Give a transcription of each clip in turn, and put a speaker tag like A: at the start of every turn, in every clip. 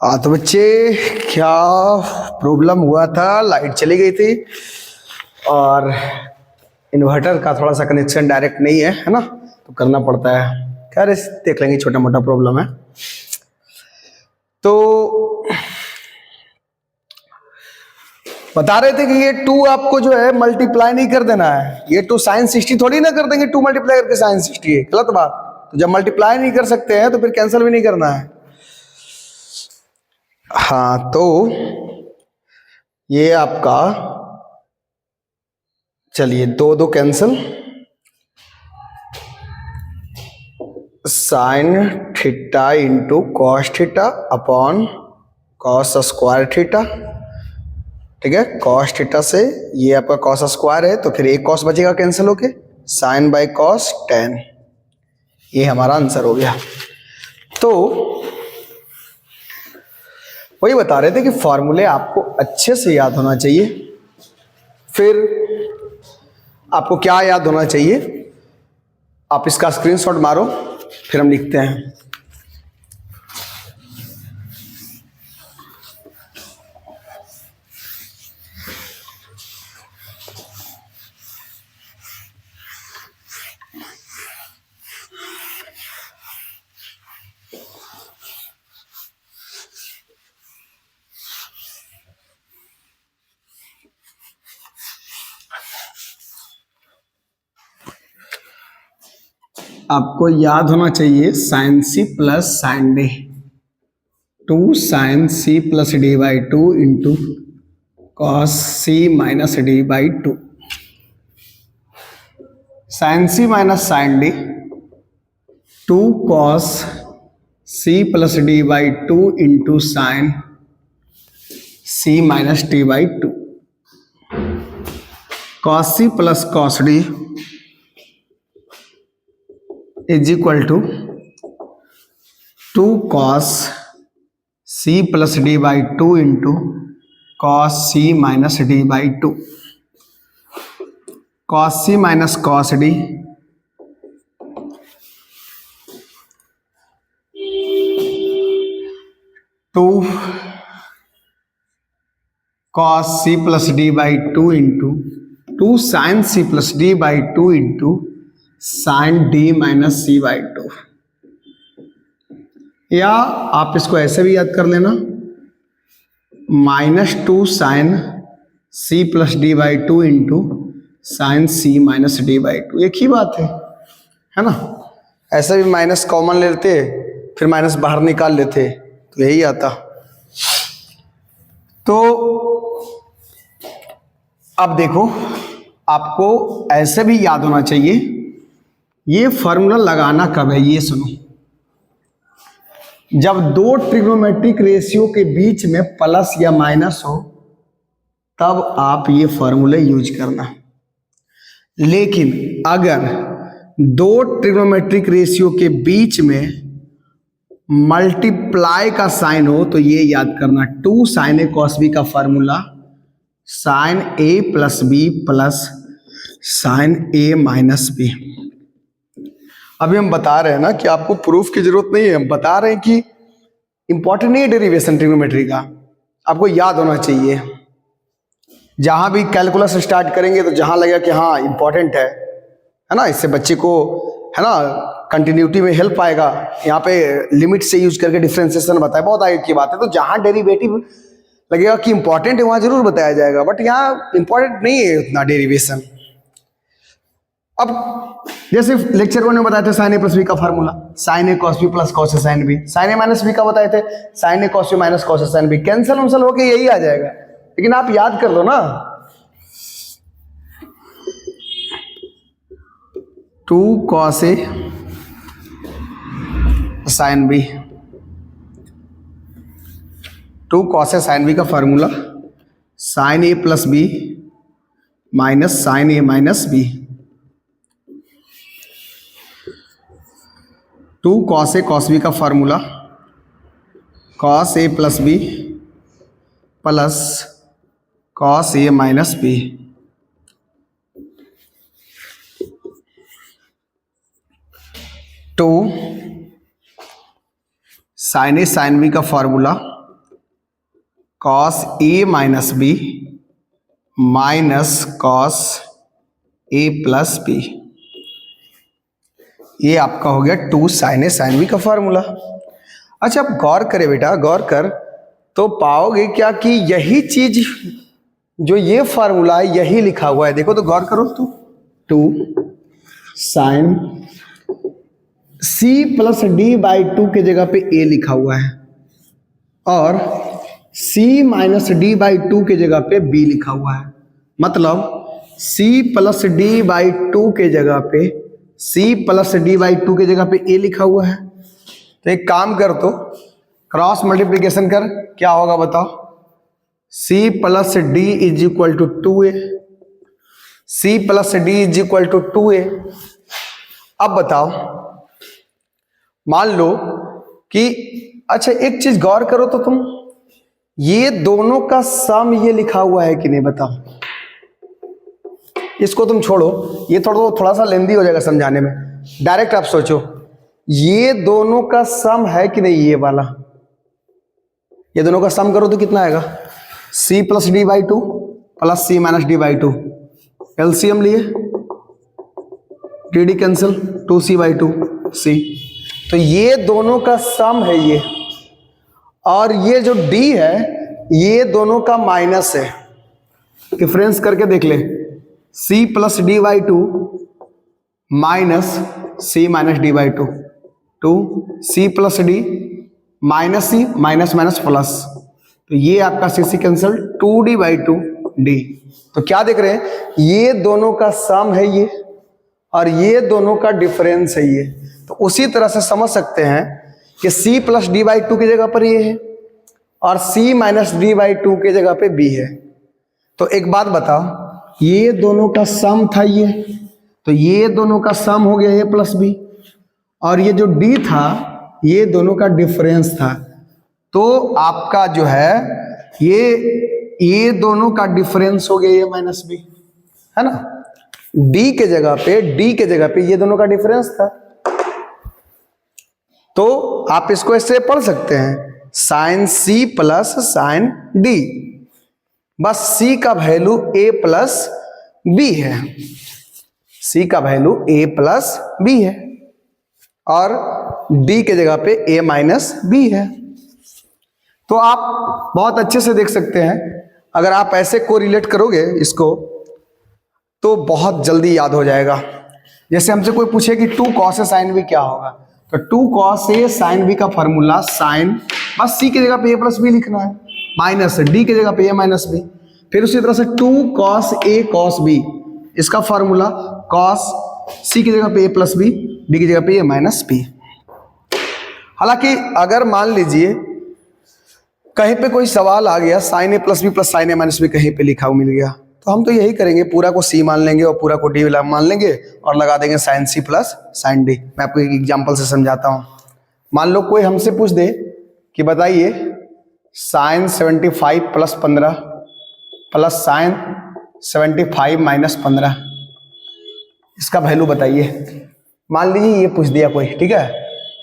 A: हाँ तो बच्चे, क्या प्रॉब्लम हुआ था, लाइट चली गई थी और इन्वर्टर का थोड़ा सा कनेक्शन डायरेक्ट नहीं है ना, तो करना पड़ता है। खैर देख लेंगे, छोटा मोटा प्रॉब्लम है। तो बता रहे थे कि ये 2 आपको जो है मल्टीप्लाई नहीं कर देना है। ये 2 साइन 60 थोड़ी ना कर देंगे, 2 मल्टीप्लाई करके साइन 60 है, गलत बात। तो जब मल्टीप्लाई नहीं कर सकते हैं तो फिर कैंसिल भी नहीं करना है। हाँ तो ये आपका, चलिए 2 2 cancel, sine theta into cos theta upon cos square theta. ठीक है, कॉस थीटा से ये आपका कॉस स्क्वायर है तो फिर एक कॉस बचेगा कैंसिल होके, साइन बाय कॉस tan। ये हमारा आंसर हो गया। तो वही बता रहे थे कि फॉर्मूले आपको अच्छे से याद होना चाहिए। फिर आपको क्या याद होना चाहिए, आप इसका स्क्रीनशॉट मारो, फिर हम लिखते हैं। आपको याद होना चाहिए sine C plus sine D, 2 sine C plus D by 2 into cos C minus D by 2। Sine C minus sine D, 2 cos C plus D by 2 into sine C minus D by 2। Cos C plus cos D is equal to 2 cos C plus D by 2 into cos C minus D by 2। Cos C minus cos D, to cos C plus D by 2 into 2 sine C plus D by 2 into sine D minus C by 2। या आप इसको ऐसे भी याद कर लेना, -2 sine C plus D by 2 into sine C minus D by 2। एक ही बात है ना। ऐसे भी माइनस कॉमन ले लेते, फिर माइनस बाहर निकाल लेते तो यही आता। तो अब देखो, आपको ऐसे भी याद होना चाहिए ये फॉर्मूला लगाना कब है, ये सुनो। जब 2 ट्रिग्नोमेट्रिक रेशियो के बीच में प्लस या माइनस हो तब आप ये फॉर्मूले यूज करना। लेकिन अगर 2 ट्रिग्नोमेट्रिक रेशियो के बीच में मल्टीप्लाई का साइन हो तो ये याद करना, 2 साइन ए कॉस बी का formula sine A plus B plus sine A minus B. अभी हम बता रहे हैं ना कि आपको प्रूफ की जरूरत नहीं है, हम बता रहे हैं कि इंपॉर्टेंट नहीं है डेरिवेशन ट्रिग्नोमेट्री का, आपको याद होना चाहिए। जहां भी कैलकुलस स्टार्ट करेंगे तो जहां लगेगा कि हाँ इंपॉर्टेंट है ना, इससे बच्चे को है ना कंटिन्यूटी में हेल्प आएगा। यहाँ पे लिमिट से यूज करके डिफरेंशिएशन बताया, बहुत आगे की बात है। तो जहां डेरिवेटिव लगेगा कि इंपॉर्टेंट है वहां जरूर बताया जाएगा, बट यहाँ इंपॉर्टेंट नहीं है उतना डेरिवेशन। अब जैसे लेक्चर 1 में बताए थे साइन ए प्लस बी का formula, sign A cos B plus cos A sine B. Sign A minus B का बताए थे sign A cos B minus cos A sine B. Cancel वंसल होके यही आ जाएगा, लेकिन आप याद कर लो ना, 2 cos A sine B, 2 cos A sine B का formula sign A plus B minus sign A minus B. 2 cos A cos B का formula cos A plus B plus cos A minus B. 2 sign A sine B का formula cos A minus B minus cos A plus B, ये आपका हो गया 2 sign ए sine B का formula. अच्छा, आप गौर करें बेटा, गौर कर तो पाओगे क्या कि यही चीज जो ये फार्मूला है यही लिखा हुआ है। देखो तो गौर करो तो 2 sine C plus D by 2 के जगह पे ए लिखा हुआ है और सी माइनस डी बाई 2 के जगह पे बी लिखा हुआ है। मतलब सी प्लस डी बाई 2 के जगह पे सी प्लस डी बाई 2 के जगह पे ए लिखा हुआ है। तो एक काम कर, तो क्रॉस मल्टीप्लीकेशन कर, क्या होगा बताओ। C plus D is equal to 2a, C plus D is equal to 2a। अब बताओ, मान लो कि अच्छा एक चीज गौर करो तो तुम, ये दोनों का सम ये लिखा हुआ है कि नहीं बताओ। इसको तुम छोड़ो, ये थोड़ा सा लेंदी हो जाएगा समझाने में। डायरेक्ट आप सोचो, ये दोनों का सम है कि नहीं, ये वाला, ये दोनों का सम करो तो कितना आएगा, C plus D by 2 plus C minus D by 2। LCM लिए, D D cancel, 2c by 2 C. तो ये दोनों का सम है ये, और ये जो d है ये दोनों का माइनस है। डिफरेंस करके देख ले, c plus D by 2 minus C minus D by 2, 2c plus D minus C minus minus plus, तो ये आपका सी कैंसिल, 2d बाई 2 डी। तो क्या देख रहे हैं, ये दोनों का सम है ये, और ये दोनों का डिफरेंस है ये। तो उसी तरह से समझ सकते हैं कि c प्लस डी बाई 2 की जगह पर ये है और c माइनस डी बाई 2 की जगह पे b है। तो एक बात बताओ, ये दोनों का सम था ये, तो ये दोनों का सम हो गया a प्लस बी, और ये जो d था ये दोनों का डिफरेंस था। तो आपका जो है ये दोनों का डिफरेंस हो गया a माइनस बी, है ना। d के जगह पे ये दोनों का डिफरेंस था। तो आप इसको ऐसे पढ़ सकते हैं, sine c plus sine d, बस c का वैल्यू a प्लस b है, c का वैल्यू a प्लस b है, और d के जगह पे a माइनस b है। तो आप बहुत अच्छे से देख सकते हैं, अगर आप ऐसे कोरिलेट करोगे इसको तो बहुत जल्दी याद हो जाएगा। जैसे हमसे कोई पूछे कि 2 cos a sin b क्या होगा, तो 2 cos a sin b का फॉर्मूला साइन, बस c की जगह पे a प्लस b लिखना है, माइनस d की जगह पे a माइनस b। फिर उसी तरह से 2 cos a cos b, इसका फॉर्मूला cos c की जगह पे a प्लस b, d की जगह पे a माइनस b। हालांकि अगर मान लीजिए कहीं पे कोई सवाल आ गया sign A plus B plus sine A minus B कहीं पे लिखा हुआ मिल गया, तो हम तो यही करेंगे, पूरा को c मान लेंगे और पूरा को d मान लेंगे और लगा देंगे sine c plus sine d। मैं आपको एक एग्जांपल से समझाता हूँ। मान लो कोई हमसे पूछ दे कि बताइए sine 75 plus 15 plus sine 75 minus 15, इसका वैल्यू बताइए। मान लीजिए ये पूछ दिया कोई, ठीक है।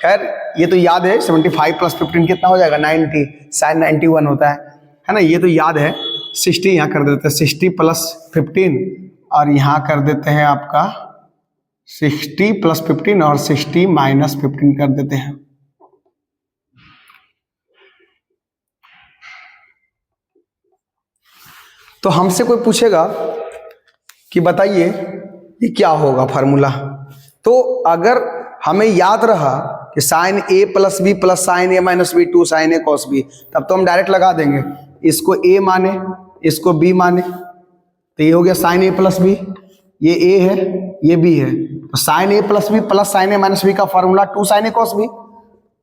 A: खैर ये तो याद है, 75 प्लस 15 कितना हो जाएगा, 90, साइन 91 होता है ना। ये तो याद है। 60 यहाँ कर देते हैं, 60 प्लस 15, और यहाँ कर देते हैं आपका 60 प्लस 15 और 60 माइनस 15 कर देते हैं। तो हमसे कोई पूछेगा कि बताइए ये क्या होगा फार्मूला, तो अगर हमें याद रहा कि sine A plus B plus sine A minus B 2 sign A cos B, तब तो हम डायरेक्ट लगा देंगे, इसको ए माने इसको बी माने, तो ये हो गया साइन ए प्लस बी, ये ए है ये बी है, तो sine A plus B plus sine A minus B का formula 2 sign A cos B,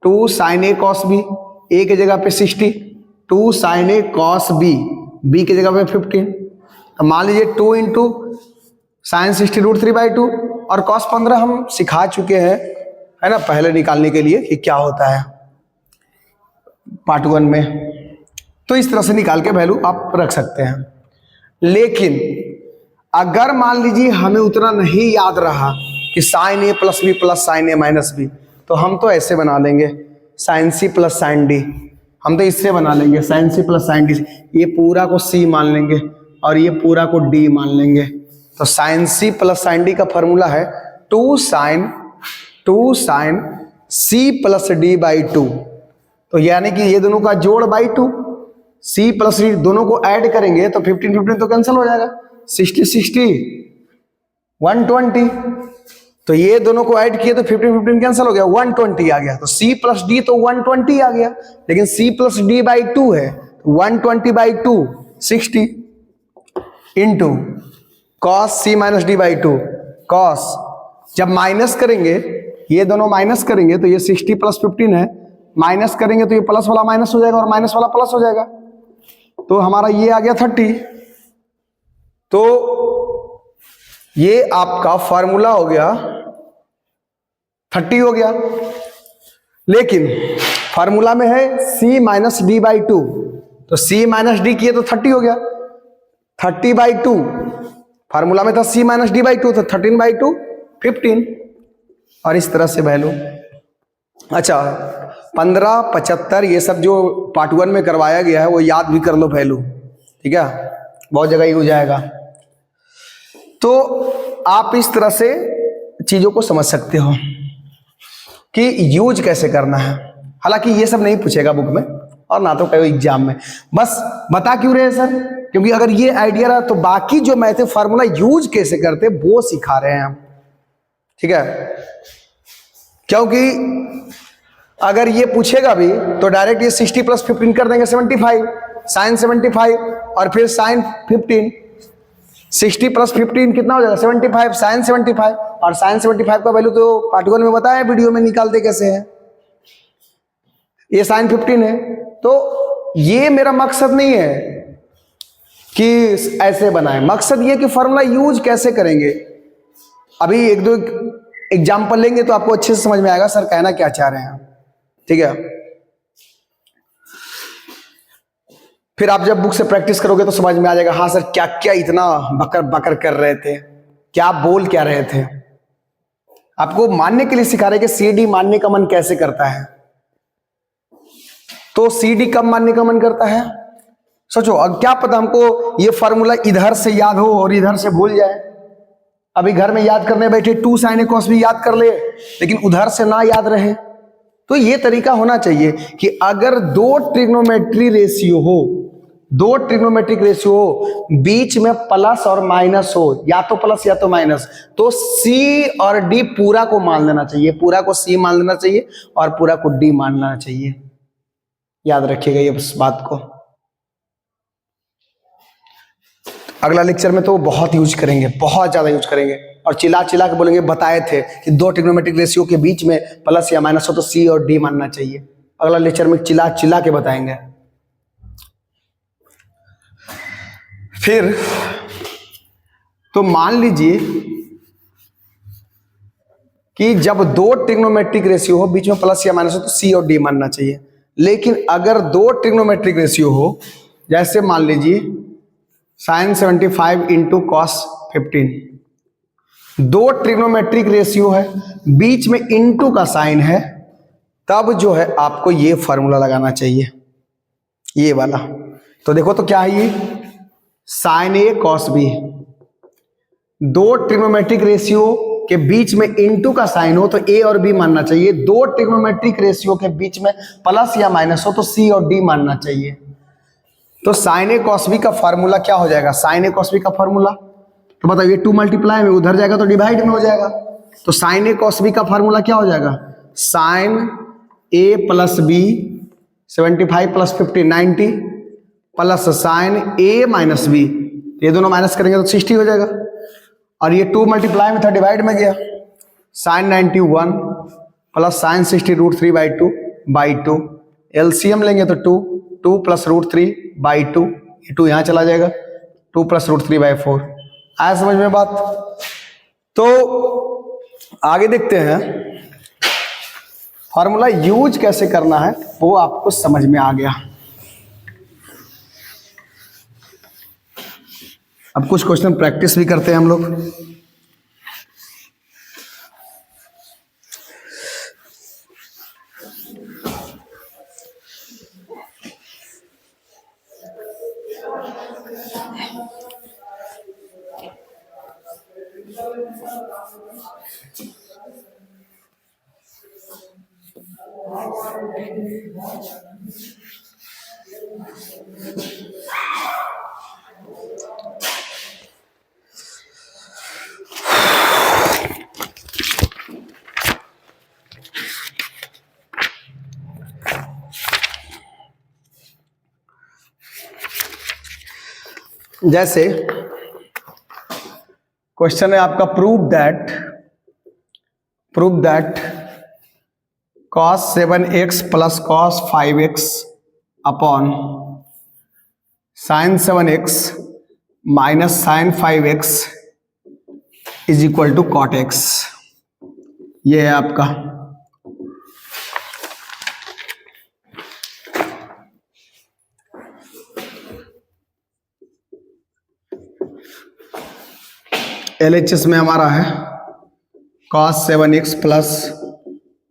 A: 2 sign A cos B, ए के जगह पे 60, 2 sign A cos B, B के जगह पे 15। तो मान लीजिए 2 इंटू साइन 60 √3/2 और कॉस 15 हम सिखा चुके हैं, है ना, पहले निकालने के लिए कि क्या होता है पार्ट 1 में। तो इस तरह से निकाल के वैल्यू आप रख सकते हैं। लेकिन अगर मान लीजिए हमें उतना नहीं याद रहा कि sine A plus B plus sine A minus B, तो हम तो ऐसे बना लेंगे sine C plus sine D, हम तो इससे बना लेंगे sine C plus sine D. ये पूरा को सी मान लेंगे और ये पूरा को डी मान लेंगे। तो sine C plus sine D का फॉर्मूला है two sine C plus D by two. तो यानी कि ये दोनों का जोड़ by two, C plus D दोनों को ऐड करेंगे तो 15 15 तो कैंसिल हो जाएगा, 60 60 120। तो ये दोनों को ऐड किए तो 15 15 कैंसिल हो गया, 120 आ गया। तो c प्लस डी तो 120 आ गया, लेकिन c plus D by two है, 120 by two 60 into cos C minus D by two. Cos जब माइनस करेंगे, ये दोनों माइनस करेंगे तो ये 60 प्लस 15 है, माइनस करेंगे तो ये प्लस वाला माइनस हो जाएगा और माइनस वाला प्लस हो जाएगा। तो हमारा ये आ गया 30। तो ये आपका फॉर्मूला हो गया 30 हो गया। लेकिन फार्मूला में है c minus D by two, तो c माइनस डी किए तो 30 हो गया, 30 बाई टू। फार्मूला में था c minus D by two, तो 13 बाई टू 15। और इस तरह से वैल्यू। अच्छा 15 75 ये सब जो पार्ट 1 में करवाया गया है वो याद भी कर लो वैल्यू, ठीक है, बहुत जगह यूज आएगा। तो आप इस तरह से चीजों को समझ सकते हो कि यूज कैसे करना है। हालांकि ये सब नहीं पूछेगा बुक में और ना तो कई एग्जाम में। बस बता क्यों रहे हैं सर, क्योंकि अगर ये आइडिया रहा तो बाकी जो मैथ फार्मूला यूज कैसे करते वो सिखा रहे हैं हम, ठीक है। क्योंकि अगर ये पूछेगा भी तो डायरेक्ट ये 60 प्लस 15 कर देंगे 75, साइन 75 और फिर साइन 15। 60 प्लस 15 कितना हो जाएगा 75, साइन 75। और साइन 75 का वैल्यू तो पार्ट 1 में बताया वीडियो में निकालते कैसे है। ये साइन 15 है। तो ये मेरा मकसद नहीं है कि ऐसे बनाए, मकसद ये कि फॉर्मूला यूज कैसे करेंगे। अभी एक दो एग्जाम्पल लेंगे तो आपको अच्छे से समझ में आएगा सर कहना क्या चाह रहे हैं, ठीक है। फिर आप जब बुक से प्रैक्टिस करोगे तो समझ में आ जाएगा, हाँ सर क्या क्या इतना बकर बकर कर रहे थे, क्या बोल क्या रहे थे। आपको मानने के लिए सिखा रहे कि सी डी मानने का मन कैसे करता है। तो सी डी कब मानने का मन करता है, सोचो। अब क्या पता हमको ये फॉर्मूला इधर से याद हो और इधर से भूल जाए। अभी घर में याद करने बैठे टू साइन ए कॉस भी याद कर ले, लेकिन उधर से ना याद रहे। तो ये तरीका होना चाहिए कि अगर दो ट्रिग्नोमेट्रिक रेशियो हो, बीच में प्लस और माइनस हो, या तो प्लस या तो माइनस, तो सी और डी पूरा को मान लेना चाहिए, पूरा को सी मान लेना चाहिए और पूरा को डी मान लेना चाहिए। याद रखिएगा ये इस बात को। अगला लेक्चर में तो बहुत यूज करेंगे, बहुत ज्यादा यूज करेंगे और चिल्ला चिल्ला के बोलेंगे बताए थे कि दो ट्रिग्नोमेट्रिक रेशियो के बीच में प्लस या माइनस हो तो सी और डी मानना चाहिए। अगला लेक्चर में चिल्ला चिल्ला के बताएंगे। फिर तो मान लीजिए कि जब दो ट्रिग्नोमेट्रिक रेशियो हो, बीच में प्लस या माइनस हो तो सी और डी मानना चाहिए। लेकिन अगर दो ट्रिग्नोमेट्रिक रेशियो हो, जैसे मान लीजिए साइन 75 इंटू कॉस 15, दो ट्रिग्नोमेट्रिक रेशियो है, बीच में इंटू का साइन है, तब जो है आपको ये फॉर्मूला लगाना चाहिए, ये वाला। तो देखो तो क्या है, ये साइन ए कॉस बी। दो ट्रिग्नोमेट्रिक रेशियो के बीच में इंटू का साइन हो तो ए और बी मानना चाहिए। दो ट्रिग्नोमेट्रिक रेशियो के बीच में प्लस या माइनस हो तो सी और डी मानना चाहिए। तो साइन ए कॉस बी का फॉर्मूला क्या हो जाएगा, साइन ए कॉस बी का फॉर्मूला तो बताइए 2 मल्टीप्लाई में उधर जाएगा तो डिवाइड में हो जाएगा। तो साइन ए कॉस बी का फॉर्मूला क्या हो जाएगा, sine A plus B 75 plus 50 90 plus sine A minus B, ये दोनों माइनस करेंगे तो 60 हो जाएगा। और ये 2 मल्टीप्लाई में था डिवाइड में गया, sine 91 plus sine 60 √3 by two. LCM लेंगे तो 2 प्लस √3 बाई टू, ये 2 यहाँ चला जाएगा, 2 प्लस √3 बाई 4। आया समझ में बात। तो आगे देखते हैं फॉर्मूला यूज कैसे करना है, वो आपको समझ में आ गया। अब कुछ क्वेश्चन प्रैक्टिस भी करते हैं हम लोग। जैसे क्वेश्चन है आपका, prove that cos 7x plus cos 5x upon sin 7x minus sin 5x is equal to cot x। ये है आपका LHS में हमारा है cos 7x plus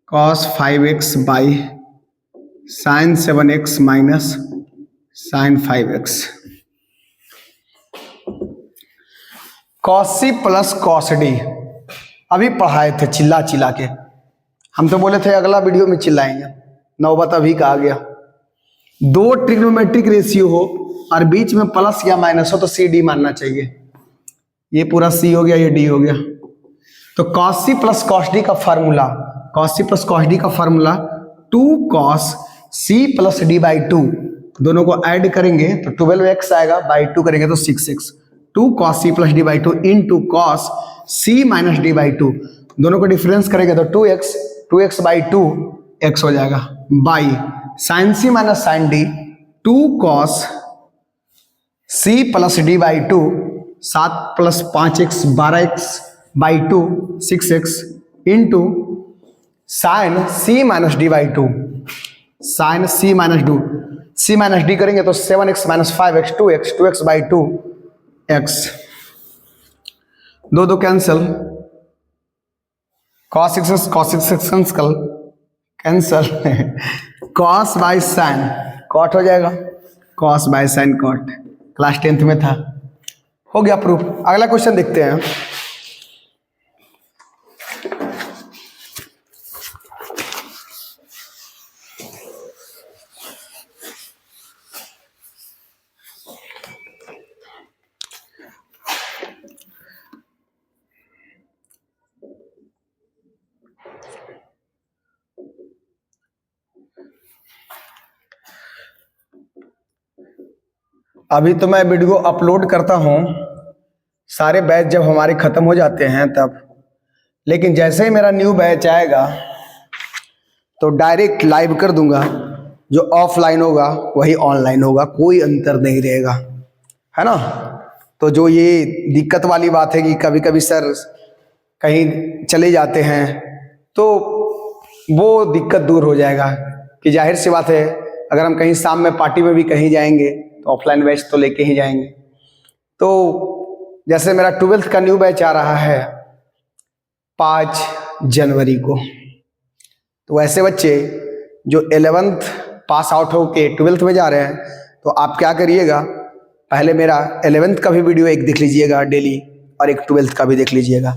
A: cos 5x by sin 7x minus sin 5x। cos C plus cos D अभी पढ़ाए थे चिल्ला चिल्ला के, हम तो बोले थे अगला वीडियो में चिल्लाएंगे, नौबत अभी का आ गया। दो ट्रिग्नोमेट्रिक रेशियो हो और बीच में प्लस या माइनस हो तो सी डी मानना चाहिए। ये पूरा सी हो गया, ये डी हो गया। तो cos C plus cos D का formula, cos C plus cos D का formula 2 cos C plus D by 2, दोनों को ऐड करेंगे तो 12x आएगा, बाई 2 करेंगे तो 6x। 2 cos C plus D by 2 into cos C minus D by 2, दोनों को डिफरेंस करेंगे तो 2x बाई 2 x हो जाएगा, by sin C minus sin D 2 cos C plus D by 2, 7 plus 5x 12x by 2 6x into sine C minus D by 2, sine C minus D, C minus D करेंगे तो 7x minus 5x 2x by 2 x, दो cancel, cos 6x cancel cos by sine cot हो जाएगा, cos by sine cot, class 10th में था, हो गया proof. अगला क्वेश्चन देखते हैं। अभी तो मैं वीडियो अपलोड करता हूँ, सारे बैच जब हमारे ख़त्म हो जाते हैं तब, लेकिन जैसे ही मेरा न्यू बैच आएगा तो डायरेक्ट लाइव कर दूंगा। जो ऑफलाइन होगा वही ऑनलाइन होगा, कोई अंतर नहीं रहेगा, है ना। तो जो ये दिक्कत वाली बात है कि कभी कभी सर कहीं चले जाते हैं तो वो दिक्कत दूर हो जाएगा कि जाहिर सी बात है अगर हम कहीं शाम में पार्टी में भी कहीं जाएंगे तो ऑफलाइन बैच तो लेके ही जाएंगे। तो जैसे मेरा 12th का न्यू बैच आ रहा है 5 जनवरी को, तो ऐसे बच्चे जो 11th पास आउट हो के 12th में जा रहे हैं तो आप क्या करिएगा, पहले मेरा 11th का भी वीडियो एक देख लीजिएगा डेली और एक 12th का भी देख लीजिएगा।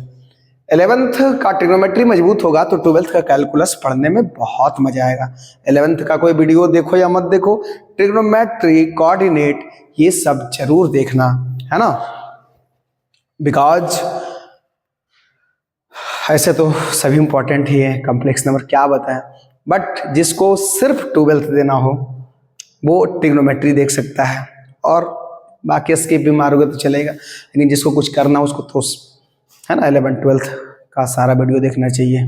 A: 11th का ट्रिग्नोमेट्री मजबूत होगा तो 12th का कैलकुलस पढ़ने में बहुत मजा आएगा। 11th का कोई वीडियो देखो या मत देखो, ट्रिग्नोमेट्री, कोऑर्डिनेट, ये सब जरूर देखना, है ना। बिकॉज ऐसे तो सभी इंपॉर्टेंट ही है, कॉम्प्लेक्स नंबर क्या बताएं, बट जिसको सिर्फ 12th देना हो वो ट्रिग्नोमेट्री देख सकता है और बाकी स्किप भी मारोगे तो चलेगा, लेकिन जिसको कुछ करना हो उसको तो, है ना, 11th 12th का सारा वीडियो देखना चाहिए।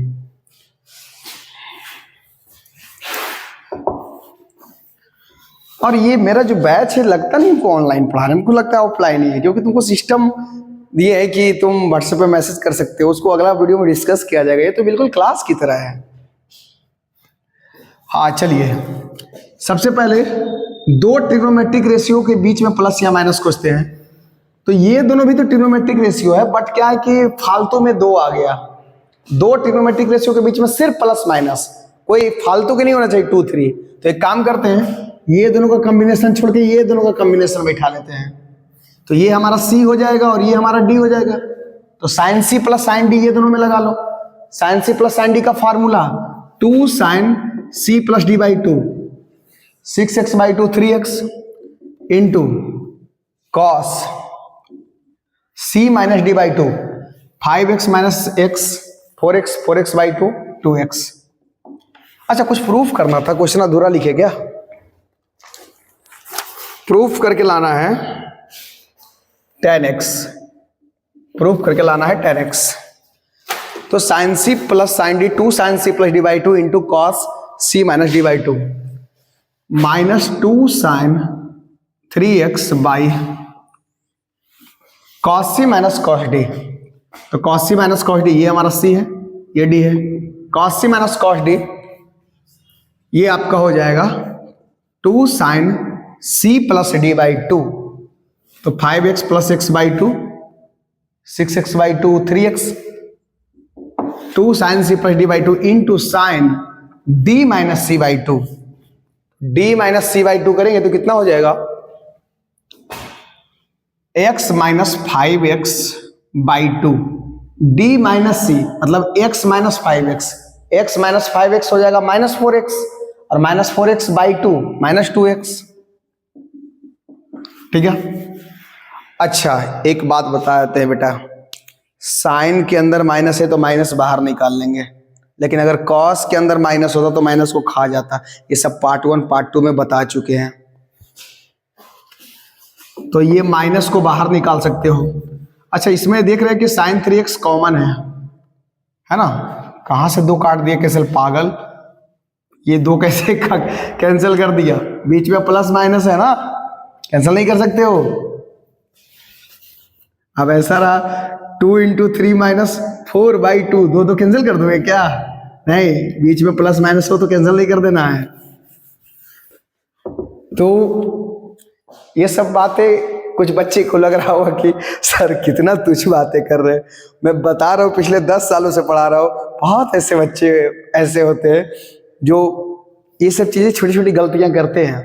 A: और ये मेरा जो बैच है लगता नहीं हमको ऑनलाइन पढ़ा रहे हैं, हमको लगता है ऑफलाइन ही है, क्योंकि तुमको सिस्टम दिए है कि तुम व्हाट्सएप पे मैसेज कर सकते हो, उसको अगला वीडियो में डिस्कस किया जाएगा। ये तो बिल्कुल क्लास की तरह है। हाँ चलिए, सबसे पहले दो ट्रिग्नोमेट्रिक रेशियो के बीच में प्लस या माइनस खोजते हैं। तो ये दोनों भी तो ट्रिग्नोमेट्रिक रेशियो है, बट क्या है कि फालतू में 2 आ गया। दो ट्रिग्नोमेट्रिक रेशियो के बीच में सिर्फ प्लस माइनस, कोई फालतू के नहीं होना चाहिए 2 3। तो एक काम करते हैं, ये दोनों का कॉम्बिनेशन छोड़ के ये दोनों का कॉम्बिनेशन बैठा लेते हैं। तो ये हमारा सी हो जाएगा और ये हमारा डी हो जाएगा। तो sine C plus sine D ये दोनों में लगा लो। Sine C plus sine D का formula 2 sine C plus D by 2, 6x/2 3x into cos c minus d/2 5x minus x 4x/2 2x। अच्छा, कुछ प्रूफ करना था, क्वेश्चन अधूरा लिखे क्या? प्रूफ करके लाना है 10x, प्रूफ करके लाना है 10x। तो sine C plus sine D 2 sine C plus d/2 into cos C minus d/2 minus 2 sine 3x by cos C minus cos D. तो cos C minus cos D, ये हमारा C है, ये D है। Cos C minus cos D ये आपका हो जाएगा 2 साइन सी प्लस d/2। तो 5x plus x/2 6x/2 3x 2 sine C plus d/2 into sine d minus c/2। d minus c/2 करेंगे तो कितना हो जाएगा? x minus 5x/2 d minus C मतलब x minus 5x, x minus 5x हो जाएगा minus 4x और minus 4x/2 minus 2x। ठीक है। अच्छा, एक बात बता देते हैं बेटा, साइन के अंदर माइनस है तो माइनस बाहर निकाल लेंगे, लेकिन अगर कॉस के अंदर माइनस होता तो माइनस को खा जाता। ये सब पार्ट 1 पार्ट 2 में बता चुके हैं। तो ये माइनस को बाहर निकाल सकते हो। अच्छा, इसमें देख रहे हैं कि साइन 3x कॉमन है ना? कहां से 2 काट दिए कैसे पागल, ये 2 कैसे कैंसिल कर दिया? बीच में प्लस माइनस है ना, कैंसिल नहीं कर सकते हो। अब ऐसा रहा 2 इंटू 3 माइनस 4/2, 2 कैंसिल कर दोगे क्या? नहीं, बीच में प्लस माइनस हो तो कैंसिल नहीं कर देना है। तो ये सब बातें कुछ बच्चे को लग रहा होगा कि सर कितना तुच्छ बातें कर रहे हैं। मैं बता रहा हूँ, पिछले 10 सालों से पढ़ा रहा हूँ, बहुत ऐसे बच्चे ऐसे होते हैं जो ये सब चीजें छोटी छोटी गलतियां करते हैं,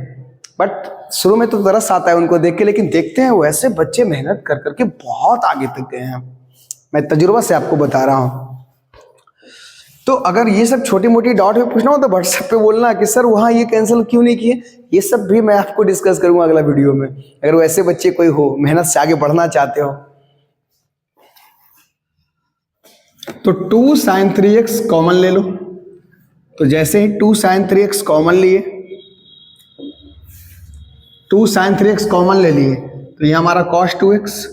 A: बट शुरू में तो तरस आता है उनको देख के, लेकिन देखते हैं वो ऐसे बच्चे मेहनत कर करके बहुत आगे तक गए हैं। मैं तजुर्बा से आपको बता रहा हूँ। तो अगर ये सब छोटी मोटी डाउट में पूछना हो तो व्हाट्सएप पे बोलना कि सर वहाँ ये कैंसिल क्यों नहीं किए। ये सब भी मैं आपको डिस्कस करूंगा अगला वीडियो में, अगर वैसे बच्चे कोई हो मेहनत से आगे बढ़ना चाहते हो। तो 2 साइन 3x कॉमन ले लो। तो जैसे ही 2 साइन 3x कॉमन लिए, 2 साइन 3x कॉमन ले लिए, तो ये हमारा cos 2x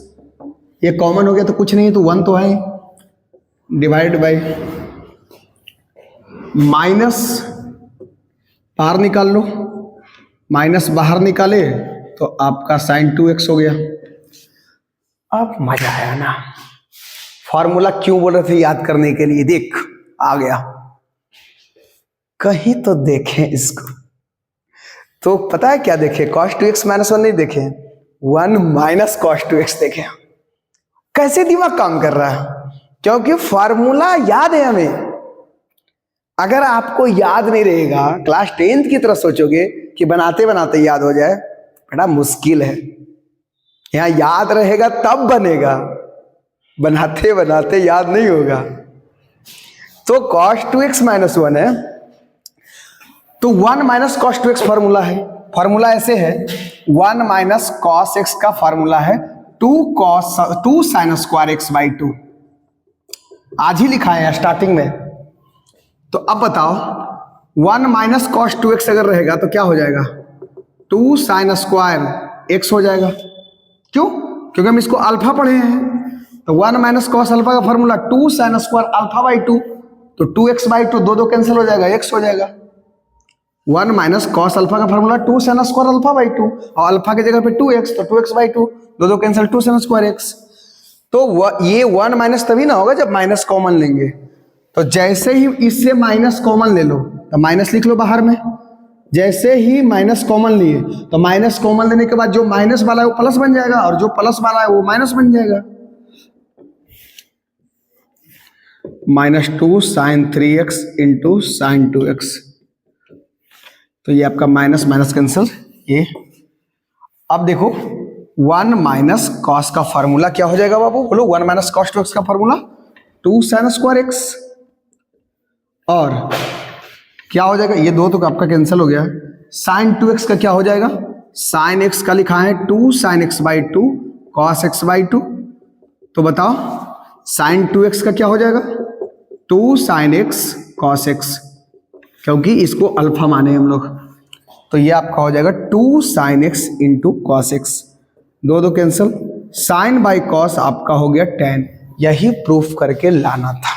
A: ये कॉमन हो गया, तो कुछ नहीं तो 1 तो है, डिवाइड बाई माइनस बाहर निकाल लो, माइनस बाहर निकाले तो आपका साइन 2x हो गया। अब मजा आया ना? फॉर्मूला क्यों बोल रहे थे याद करने के लिए, देख आ गया। कहीं तो देखें इसको, तो पता है क्या देखे? cos 2x माइनस 1 नहीं देखे, 1 माइनस cos 2x देखे। कैसे दिमाग काम कर रहा है? क्योंकि फॉर्मूला याद है हमें। अगर आपको याद नहीं रहेगा, क्लास 10th की तरह सोचोगे कि बनाते बनाते याद हो जाए, बड़ा मुश्किल है। यहां याद रहेगा तब बनेगा, बनाते बनाते याद नहीं होगा। तो cos 2x माइनस 1 है, तो 1 माइनस cos 2x फॉर्मूला है। फॉर्मूला ऐसे है, 1 माइनस cos x का फॉर्मूला है 2 साइन स्क्वायर x/2। आज ही लिखा है स्टार्टिंग में। तो अब बताओ 1 माइनस cos 2x अगर रहेगा तो क्या हो जाएगा? 2 साइन स्क्वायर x हो जाएगा। क्यों? क्योंकि हम इसको अल्फा पढ़े हैं। तो 1 माइनस cos अल्फा का फॉर्मूला 2 साइन स्क्वायर अल्फा/2, तो 2x/2 2 कैंसिल हो जाएगा, x हो जाएगा। 1 माइनस cos अल्फा का फॉर्मूला 2 साइन स्क्वायर अल्फा/2 और अल्फा की जगह पे 2x, तो 2x/2 2 cancel 2 sine square x। तो ये 1 माइनस तभी ना होगा जब माइनस कॉमन लेंगे। तो जैसे ही इससे माइनस कॉमन ले लो तो माइनस लिख लो बाहर में। जैसे ही माइनस कॉमन लिए तो माइनस कॉमन लेने के बाद जो माइनस वाला है वो प्लस बन जाएगा और जो प्लस वाला है वो माइनस बन जाएगा। Minus 2 sine 3x into sine 2x। तो ये आपका माइनस माइनस कैंसिल। ये अब देखो 1 माइनस कॉस का फॉर्मूला क्या हो जाएगा बाबू? बोलो 1 माइनस cos 2x का फॉर्मूला 2 साइन स्क्वायर x, और क्या हो जाएगा? ये 2 तो आपका कैंसिल हो गया, साइन 2x का क्या हो जाएगा, साइन x का लिखा है 2 sine x by 2 cos x by 2। तो बताओ साइन 2x का क्या हो जाएगा, 2 साइन x कॉस x, क्योंकि इसको अल्फा माने हम लोग। तो ये आपका हो जाएगा 2 sine x into cos x, दो दो कैंसिल, साइन बाई कॉस आपका हो गया tan। यही प्रूफ करके लाना था।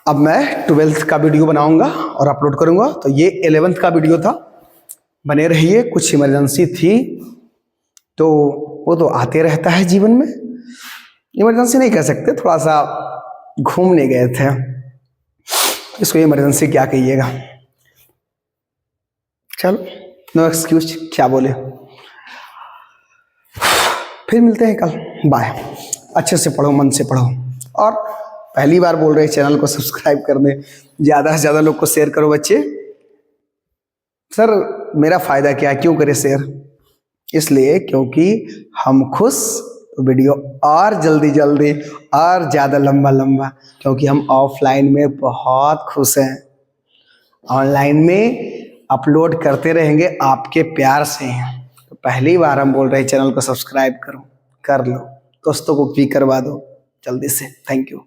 A: अब मैं 12th का वीडियो बनाऊंगा और अपलोड करूंगा। तो ये 11th का वीडियो था, बने रहिए। कुछ इमरजेंसी थी तो वो तो आते रहता है जीवन में, इमरजेंसी नहीं कह सकते, थोड़ा सा घूमने गए थे, इसको इमरजेंसी क्या कहिएगा। चलो नो एक्सक्यूज, क्या बोले। फिर मिलते हैं कल, बाय। अच्छे से पढ़ो, मन से पढ़ो, और पहली बार बोल रहे चैनल को सब्सक्राइब कर दें, ज़्यादा से ज़्यादा लोग को शेयर करो। बच्चे सर मेरा फ़ायदा क्या है, क्यों करें शेयर, इसलिए क्योंकि हम खुश तो वीडियो और जल्दी जल्दी और ज़्यादा लंबा लंबा, क्योंकि हम ऑफलाइन में बहुत खुश हैं, ऑनलाइन में अपलोड करते रहेंगे आपके प्यार से। तो पहली बार हम बोल रहे हैं चैनल को सब्सक्राइब करो, कर लो, दोस्तों को भी करवा दो जल्दी से। Thank you.